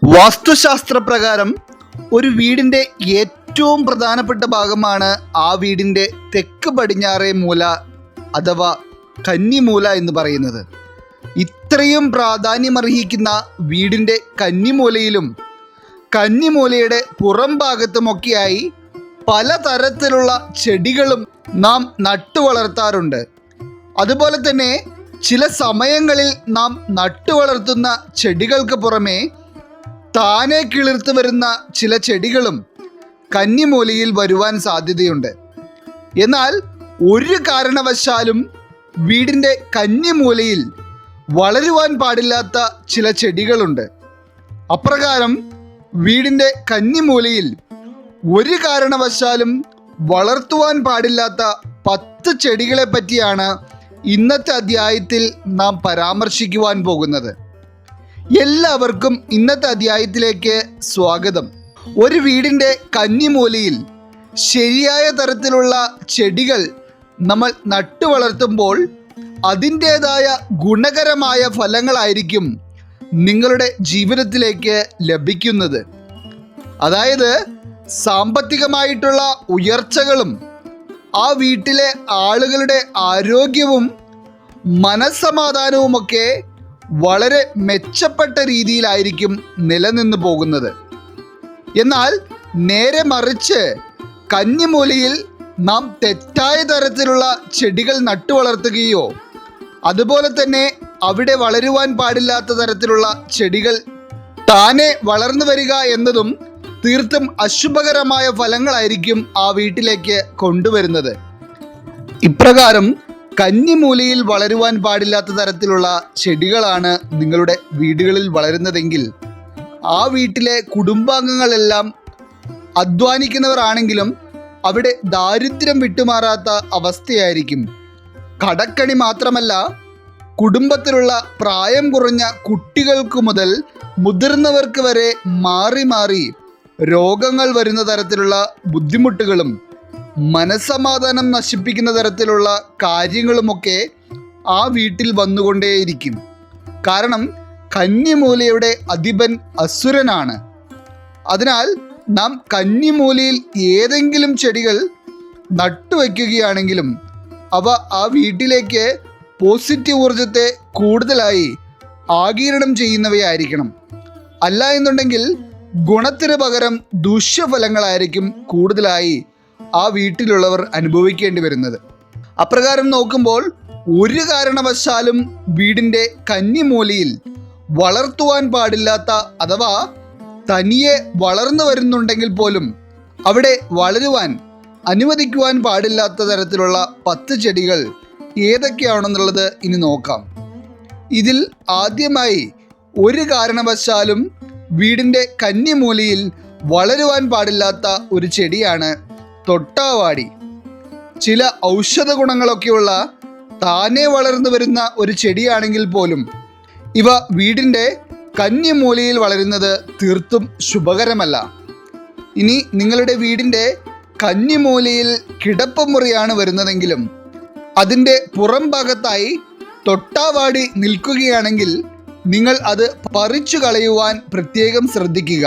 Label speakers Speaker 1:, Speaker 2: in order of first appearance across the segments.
Speaker 1: വാസ്തുശാസ്ത്രപ്രകാരം ഒരു വീടിൻ്റെ ഏറ്റവും പ്രധാനപ്പെട്ട ഭാഗമാണ് ആ വീടിൻ്റെ തെക്ക് പടിഞ്ഞാറേ മൂല അഥവാ കന്നിമൂല എന്ന് പറയുന്നത്. ഇത്രയും പ്രാധാന്യമർഹിക്കുന്ന വീടിൻ്റെ കന്നിമൂലയിലും കന്നിമൂലയുടെ പുറം ഭാഗത്തുമൊക്കെയായി പലതരത്തിലുള്ള ചെടികളും നാം നട്ടുവളർത്താറുണ്ട്. അതുപോലെ തന്നെ ചില സമയങ്ങളിൽ നാം നട്ടുവളർത്തുന്ന ചെടികൾക്ക് പുറമെ താനെ കിളിർത്ത് വരുന്ന ചില ചെടികളും കന്നിമൂലയിൽ വരുവാൻ സാധ്യതയുണ്ട്. എന്നാൽ ഒരു കാരണവശാലും വീടിൻ്റെ കന്നിമൂലയിൽ വളരുവാൻ പാടില്ലാത്ത ചില ചെടികളുണ്ട്. അപ്രകാരം വീടിൻ്റെ കന്നിമൂലയിൽ ഒരു കാരണവശാലും വളർത്തുവാൻ പാടില്ലാത്ത 10 ചെടികളെ പറ്റിയാണ് ഇന്നത്തെ അധ്യായത്തിൽ നാം പരാമർശിക്കുവാൻ പോകുന്നത്. എല്ലാവർക്കും ഇന്നത്തെ അധ്യായത്തിലേക്ക് സ്വാഗതം. ഒരു വീടിൻ്റെ കന്നിമൂലയിൽ ശരിയായ തരത്തിലുള്ള ചെടികൾ നമ്മൾ നട്ടു വളർത്തുമ്പോൾ അതിൻ്റേതായ ഗുണകരമായ ഫലങ്ങളായിരിക്കും നിങ്ങളുടെ ജീവിതത്തിലേക്ക് ലഭിക്കുന്നത്. അതായത് സാമ്പത്തികമായിട്ടുള്ള ഉയർച്ചകളും ആ വീട്ടിലെ ആളുകളുടെ ആരോഗ്യവും മനസ്സമാധാനവുമൊക്കെ വളരെ മെച്ചപ്പെട്ട രീതിയിലായിരിക്കും നിലനിന്ന് പോകുന്നത്. എന്നാൽ നേരെ മറിച്ച് കന്നിമൂലയിൽ നാം തെറ്റായ തരത്തിലുള്ള ചെടികൾ നട്ടുവളർത്തുകയോ അതുപോലെ തന്നെ അവിടെ വളരുവാൻ പാടില്ലാത്ത തരത്തിലുള്ള ചെടികൾ താനെ വളർന്നു വരിക എന്നതും തീർത്തും അശുഭകരമായ ഫലങ്ങളായിരിക്കും ആ വീട്ടിലേക്ക് കൊണ്ടുവരുന്നത്. ഇപ്രകാരം കന്നിമൂലയിൽ വളരുവാൻ പാടില്ലാത്ത തരത്തിലുള്ള ചെടികളാണ് നിങ്ങളുടെ വീടുകളിൽ വളരുന്നതെങ്കിൽ ആ വീട്ടിലെ കുടുംബാംഗങ്ങളെല്ലാം അധ്വാനിക്കുന്നവരാണെങ്കിലും അവിടെ ദാരിദ്ര്യം വിട്ടുമാറാത്ത അവസ്ഥയായിരിക്കും. കടക്കണി മാത്രമല്ല, കുടുംബത്തിലുള്ള പ്രായം കുറഞ്ഞ കുട്ടികൾക്ക് മുതൽ മുതിർന്നവർക്ക് വരെ മാറി മാറി രോഗങ്ങൾ വരുന്ന തരത്തിലുള്ള ബുദ്ധിമുട്ടുകളും മനസ്സമാധാനം നശിപ്പിക്കുന്ന തരത്തിലുള്ള കാര്യങ്ങളുമൊക്കെ ആ വീട്ടിൽ വന്നുകൊണ്ടേയിരിക്കും. കാരണം കന്നിമൂലയുടെ അധിപൻ അസുരനാണ്. അതിനാൽ നാം കന്നിമൂലയിൽ ഏതെങ്കിലും ചെടികൾ നട്ടുവയ്ക്കുകയാണെങ്കിലും അവ ആ വീട്ടിലേക്ക് പോസിറ്റീവ് ഊർജത്തെ കൂടുതലായി ആഗിരണം ചെയ്യുന്നവയായിരിക്കണം. അല്ല എന്നുണ്ടെങ്കിൽ ഗുണത്തിന് പകരം ദൂഷ്യഫലങ്ങളായിരിക്കും കൂടുതലായി ആ വീട്ടിലുള്ളവർ അനുഭവിക്കേണ്ടി വരുന്നത്. അപ്രകാരം നോക്കുമ്പോൾ ഒരു കാരണവശാലും വീടിൻ്റെ കന്നിമൂലയിൽ വളർത്തുവാൻ പാടില്ലാത്ത അഥവാ തനിയെ വളർന്നു വരുന്നുണ്ടെങ്കിൽ പോലും അവിടെ വളരുവാൻ അനുവദിക്കുവാൻ പാടില്ലാത്ത തരത്തിലുള്ള 10 ചെടികൾ ഏതൊക്കെയാണെന്നുള്ളത് ഇനി നോക്കാം. ഇതിൽ ആദ്യമായി ഒരു കാരണവശാലും വീടിൻ്റെ കന്നിമൂലയിൽ വളരുവാൻ പാടില്ലാത്ത ഒരു ചെടിയാണ് തൊട്ടാവാടി. ചില ഔഷധ ഗുണങ്ങളൊക്കെയുള്ള താനെ വളർന്നു വരുന്ന ഒരു ചെടിയാണെങ്കിൽ പോലും ഇവ വീടിൻ്റെ കന്നിമൂലയിൽ വളരുന്നത് തീർത്തും ശുഭകരമല്ല. ഇനി നിങ്ങളുടെ വീടിൻ്റെ കന്നിമൂലയിൽ കിടപ്പുമുറിയാണ് വരുന്നതെങ്കിലും അതിൻ്റെ പുറം ഭാഗത്തായി തൊട്ടാവാടി നിൽക്കുകയാണെങ്കിൽ നിങ്ങൾ അത് പറിച്ചു കളയുവാൻ പ്രത്യേകം ശ്രദ്ധിക്കുക.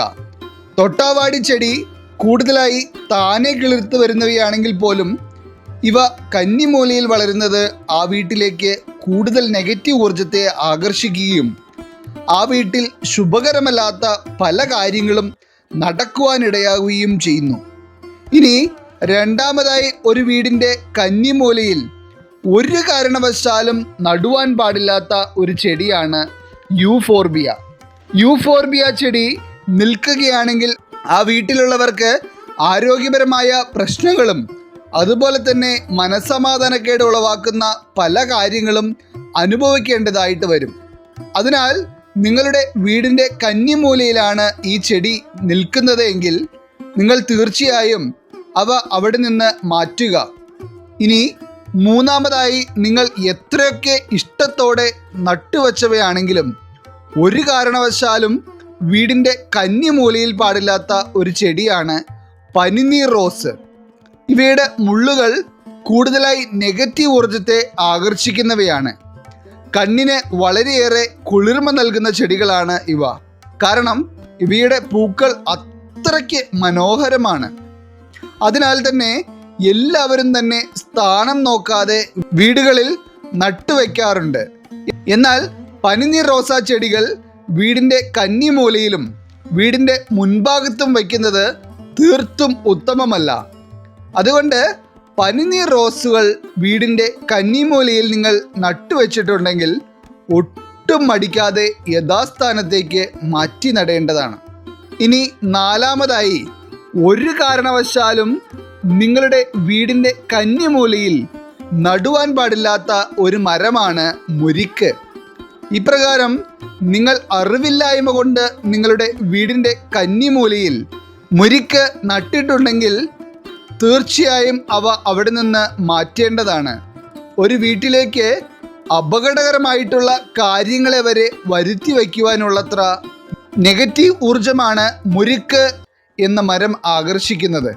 Speaker 1: തൊട്ടാവാടി ചെടി കൂടുതലായി താനെ കിളിർത്ത് വരുന്നവയാണെങ്കിൽ പോലും ഇവ കന്നിമൂലയിൽ വളരുന്നത് ആ വീട്ടിലേക്ക് കൂടുതൽ നെഗറ്റീവ് ഊർജത്തെ ആകർഷിക്കുകയും ആ വീട്ടിൽ ശുഭകരമല്ലാത്ത പല കാര്യങ്ങളും നടക്കുവാനിടയാവുകയും ചെയ്യുന്നു. ഇനി രണ്ടാമതായി ഒരു വീടിൻ്റെ കന്നിമൂലയിൽ ഒരു കാരണവശാലും നടുവാൻ പാടില്ലാത്ത ഒരു ചെടിയാണ് യൂഫോർബിയ. യൂഫോർബിയ ചെടി നിൽക്കുകയാണെങ്കിൽ ആ വീട്ടിലുള്ളവർക്ക് ആരോഗ്യപരമായ പ്രശ്നങ്ങളും അതുപോലെ തന്നെ മനസ്സമാധാനക്കേട് ഉളവാക്കുന്ന പല കാര്യങ്ങളും അനുഭവിക്കേണ്ടതായിട്ട് വരും. അതിനാൽ നിങ്ങളുടെ വീടിൻ്റെ കന്നിമൂലയിലാണ് ഈ ചെടി നിൽക്കുന്നത് എങ്കിൽ നിങ്ങൾ തീർച്ചയായും അവ അവിടെ നിന്ന് മാറ്റുക. ഇനി മൂന്നാമതായി, നിങ്ങൾ എത്രയൊക്കെ ഇഷ്ടത്തോടെ നട്ടുവച്ചവയാണെങ്കിലും ഒരു കാരണവശാലും വീടിൻ്റെ കന്നിമൂലയിൽ പാടില്ലാത്ത ഒരു ചെടിയാണ് പനിനീർ റോസ്. ഇവയുടെ മുള്ളുകൾ കൂടുതലായി നെഗറ്റീവ് ഊർജത്തെ ആകർഷിക്കുന്നവയാണ്. കണ്ണിന് വളരെയേറെ കുളിർമ നൽകുന്ന ചെടികളാണ് ഇവ. കാരണം ഇവയുടെ പൂക്കൾ അത്രയ്ക്ക് മനോഹരമാണ്. അതിനാൽ തന്നെ എല്ലാവരും തന്നെ സ്ഥാനം നോക്കാതെ വീടുകളിൽ നട്ടുവെക്കാറുണ്ട്. എന്നാൽ പനിനീർ റോസാ ചെടികൾ വീടിൻ്റെ കന്നിമൂലയിലും വീടിൻ്റെ മുൻഭാഗത്തും വയ്ക്കുന്നത് തീർത്തും ഉത്തമമല്ല. അതുകൊണ്ട് പനിനീർ റോസുകൾ വീടിൻ്റെ കന്നിമൂലയിൽ നിങ്ങൾ നട്ടുവെച്ചിട്ടുണ്ടെങ്കിൽ ഒട്ടും മടിക്കാതെ യഥാസ്ഥാനത്തേക്ക് മാറ്റി നടേണ്ടതാണ്. ഇനി നാലാമതായി, ഒരു കാരണവശാലും നിങ്ങളുടെ വീടിൻ്റെ കന്നിമൂലയിൽ നടുവാൻ പാടില്ലാത്ത ഒരു മരമാണ് മുരിക്ക്. ഇപ്രകാരം നിങ്ങൾ അറിവില്ലായ്മ കൊണ്ട് നിങ്ങളുടെ വീടിൻ്റെ കന്നിമൂലയിൽ മുരിക്ക് നട്ടിട്ടുണ്ടെങ്കിൽ തീർച്ചയായും അവ അവിടെ നിന്ന് മാറ്റേണ്ടതാണ്. ഒരു വീട്ടിലേക്ക് അപകടകരമായിട്ടുള്ള കാര്യങ്ങളെ വരെ വരുത്തി വയ്ക്കുവാനുള്ളത്ര നെഗറ്റീവ് ഊർജമാണ് മുരിക്ക് എന്ന മരം ആകർഷിക്കുന്നത്.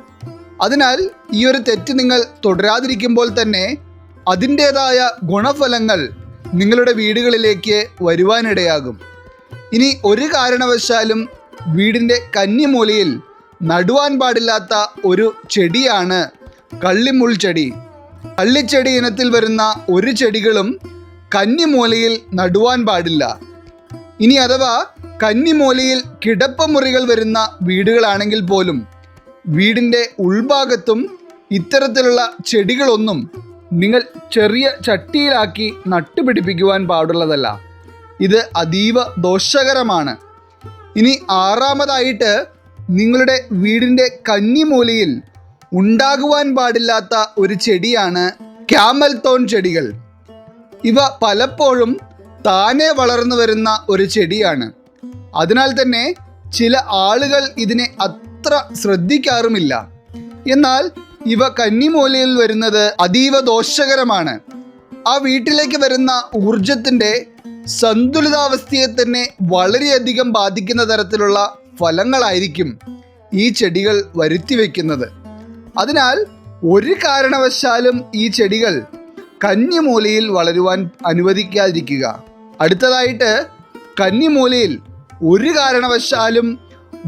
Speaker 1: അതിനാൽ ഈ ഒരു തെറ്റ് നിങ്ങൾ തുടരാതിരിക്കുമ്പോൾ തന്നെ അതിൻ്റേതായ ഗുണഫലങ്ങൾ നിങ്ങളുടെ വീടുകളിലേക്ക് വരുവാനിടയാകും. ഇനി ഒരു കാരണവശാലും വീടിൻ്റെ കന്നിമൂലയിൽ നടുവാൻ പാടില്ലാത്ത ഒരു ചെടിയാണ് കള്ളിമുൾ ചെടി. കള്ളിച്ചെടി ഇനത്തിൽ വരുന്ന ഒരു ചെടികളും കന്നിമൂലയിൽ നടുവാൻ പാടില്ല. ഇനി അഥവാ കന്നിമൂലയിൽ കിടപ്പമുറികൾ വരുന്ന വീടുകളാണെങ്കിൽ പോലും വീടിൻ്റെ ഉൾഭാഗത്തും ഇത്തരത്തിലുള്ള ചെടികളൊന്നും നിങ്ങൾ ചെറിയ ചട്ടിയിലാക്കി നട്ടുപിടിപ്പിക്കുവാൻ പാടുള്ളതല്ല. ഇത് അതീവ ദോഷകരമാണ്. ഇനി ആറാമതായിട്ട്, നിങ്ങളുടെ വീടിൻ്റെ കന്നിമൂലയിൽ ഉണ്ടാകുവാൻ പാടില്ലാത്ത ഒരു ചെടിയാണ് ക്യാമൽ തോൺ ചെടികൾ. ഇവ പലപ്പോഴും താനെ വളർന്നു വരുന്ന ഒരു ചെടിയാണ്. അതിനാൽ തന്നെ ചില ആളുകൾ ഇതിനെ അത്ര ശ്രദ്ധിക്കാറുമില്ല. എന്നാൽ ഇവ കന്നിമൂലയിൽ വരുന്നത് അതീവ ദോഷകരമാണ്. ആ വീട്ടിലേക്ക് വരുന്ന ഊർജത്തിൻ്റെ സന്തുലിതാവസ്ഥയെ തന്നെ വളരെയധികം ബാധിക്കുന്ന തരത്തിലുള്ള ഫലങ്ങളായിരിക്കും ഈ ചെടികൾ വരുത്തി വയ്ക്കുന്നത്. അതിനാൽ ഒരു കാരണവശാലും ഈ ചെടികൾ കന്നിമൂലയിൽ വളരുവാൻ അനുവദിക്കാതിരിക്കുക. അടുത്തതായിട്ട്, കന്നിമൂലയിൽ ഒരു കാരണവശാലും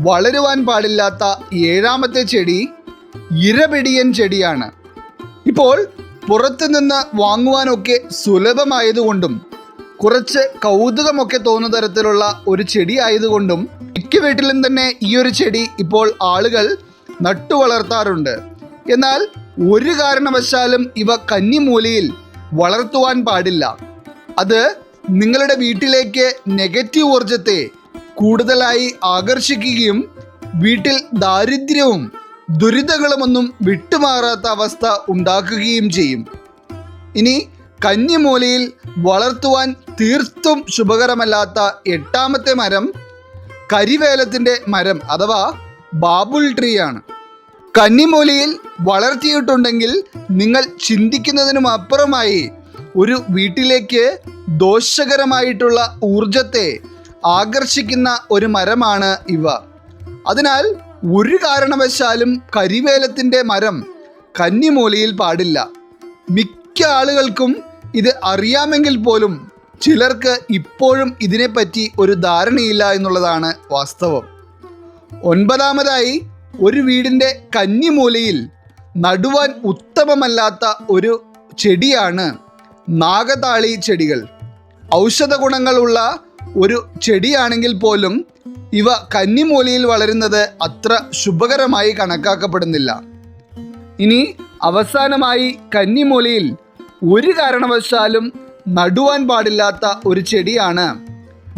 Speaker 1: വളരുവാൻ പാടില്ലാത്ത ഏഴാമത്തെ ചെടി ഇരപിടിയൻ ചെടിയാണ്. ഇപ്പോൾ പുറത്തു നിന്ന് വാങ്ങുവാനൊക്കെ സുലഭമായതുകൊണ്ടും കുറച്ച് കൗതുകമൊക്കെ തോന്നുന്ന തരത്തിലുള്ള ഒരു ചെടി ആയതുകൊണ്ടും മിക്ക വീട്ടിലും തന്നെ ഈ ഒരു ചെടി ഇപ്പോൾ ആളുകൾ നട്ടു വളർത്താറുണ്ട്. എന്നാൽ ഒരു കാരണവശാലും ഇവ കന്നിമൂലയിൽ വളർത്തുവാൻ പാടില്ല. അത് നിങ്ങളുടെ വീട്ടിലേക്ക് നെഗറ്റീവ് ഊർജത്തെ കൂടുതലായി ആകർഷിക്കുകയും വീട്ടിൽ ദാരിദ്ര്യവും ദുരിതങ്ങളുമൊന്നും വിട്ടുമാറാത്ത അവസ്ഥ ഉണ്ടാക്കുകയും ചെയ്യും. ഇനി കന്നിമൂലയിൽ വളർത്തുവാൻ തീർത്തും ശുഭകരമല്ലാത്ത എട്ടാമത്തെ മരം കരിവേലത്തിൻ്റെ മരം അഥവാ ബാബുൾ ട്രീ ആണ്. കന്നിമൂലയിൽ വളർത്തിയിട്ടുണ്ടെങ്കിൽ നിങ്ങൾ ചിന്തിക്കുന്നതിനും അപ്പുറമായി ഒരു വീട്ടിലേക്ക് ദോഷകരമായിട്ടുള്ള ഊർജത്തെ ആകർഷിക്കുന്ന ഒരു മരമാണ് ഇവ. അതിനാൽ ഒരു കാരണവശാലും കരിവേലത്തിൻ്റെ മരം കന്നിമൂലയിൽ പാടില്ല. മിക്ക ആളുകൾക്കും ഇത് അറിയാമെങ്കിൽ പോലും ചിലർക്ക് ഇപ്പോഴും ഇതിനെപ്പറ്റി ഒരു ധാരണയില്ല എന്നുള്ളതാണ് വാസ്തവം. ഒൻപതാമതായി, ഒരു വീടിൻ്റെ കന്നിമൂലയിൽ നടുവാൻ ഉത്തമമല്ലാത്ത ഒരു ചെടിയാണ് നാഗതാളി ചെടികൾ. ഔഷധ ഗുണങ്ങളുള്ള ഒരു ചെടിയാണെങ്കിൽ പോലും ഇവ കന്നിമൂലയിൽ വളരുന്നത് അത്ര ശുഭകരമായി കണക്കാക്കപ്പെടുന്നില്ല. ഇനി അവസാനമായി, കന്നിമൂലയിൽ ഒരു കാരണവശാലും നടുവാൻ പാടില്ലാത്ത ഒരു ചെടിയാണ്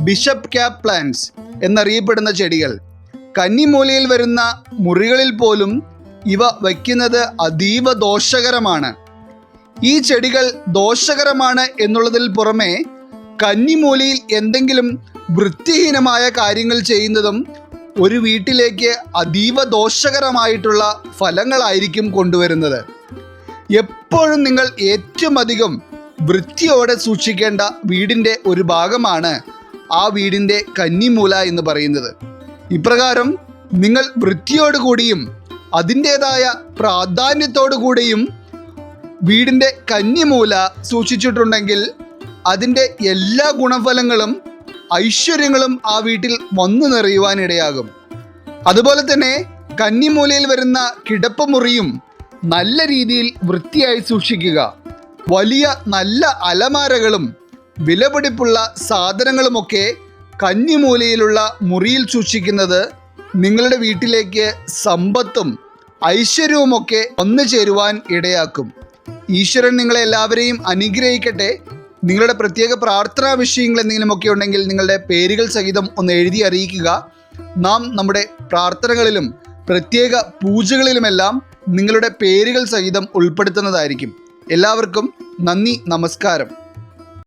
Speaker 1: ബിഷപ്പ് ക്യാപ്പ് പ്ലാന്റ്സ് എന്നറിയപ്പെടുന്ന ചെടികൾ. കന്നിമൂലയിൽ വരുന്ന മുറികളിൽ പോലും ഇവ വയ്ക്കുന്നത് അതീവ ദോഷകരമാണ്. ഈ ചെടികൾ ദോഷകരമാണ് എന്നുള്ളതിൽ പുറമെ കന്നിമൂലയിൽ എന്തെങ്കിലും വൃത്തിഹീനമായ കാര്യങ്ങൾ ചെയ്യുന്നതും ഒരു വീട്ടിലേക്ക് അതീവ ദോഷകരമായിട്ടുള്ള ഫലങ്ങളായിരിക്കും കൊണ്ടുവരുന്നത്. എപ്പോഴും നിങ്ങൾ ഏറ്റവും അധികം വൃത്തിയോടെ സൂക്ഷിക്കേണ്ട വീടിൻ്റെ ഒരു ഭാഗമാണ് ആ വീടിൻ്റെ കന്നിമൂല എന്ന് പറയുന്നത്. ഇപ്രകാരം നിങ്ങൾ വൃത്തിയോടുകൂടിയും അതിൻ്റേതായ പ്രാധാന്യത്തോടു കൂടിയും വീടിൻ്റെ കന്നിമൂല സൂക്ഷിച്ചിട്ടുണ്ടെങ്കിൽ അതിൻ്റെ എല്ലാ ഗുണഫലങ്ങളും ഐശ്വര്യങ്ങളും ആ വീട്ടിൽ വന്നു നിറയുവാനിടയാകും. അതുപോലെ തന്നെ കന്നിമൂലയിൽ വരുന്ന കിടപ്പുമുറിയും നല്ല രീതിയിൽ വൃത്തിയായി സൂക്ഷിക്കുക. വലിയ നല്ല അലമാരകളും വിലപിടിപ്പുള്ള സാധനങ്ങളുമൊക്കെ കന്നിമൂലയിലുള്ള മുറിയിൽ സൂക്ഷിക്കുന്നത് നിങ്ങളുടെ വീട്ടിലേക്ക് സമ്പത്തും ഐശ്വര്യവുമൊക്കെ വന്നു ചേരുവാൻ ഇടയാക്കും. ഈശ്വരൻ നിങ്ങളെ എല്ലാവരെയും അനുഗ്രഹിക്കട്ടെ. നിങ്ങളുടെ പ്രത്യേക പ്രാർത്ഥനാ വിഷയങ്ങൾ എന്തെങ്കിലുമൊക്കെ ഉണ്ടെങ്കിൽ നിങ്ങളുടെ പേരുകൾ സഹിതം ഒന്ന് എഴുതി അറിയിക്കുക. നാം നമ്മുടെ പ്രാർത്ഥനകളിലും പ്രത്യേക പൂജകളിലുമെല്ലാം നിങ്ങളുടെ പേരുകൾ സഹിതം ഉൾപ്പെടുത്തുന്നതായിരിക്കും. എല്ലാവർക്കും നന്ദി, നമസ്കാരം.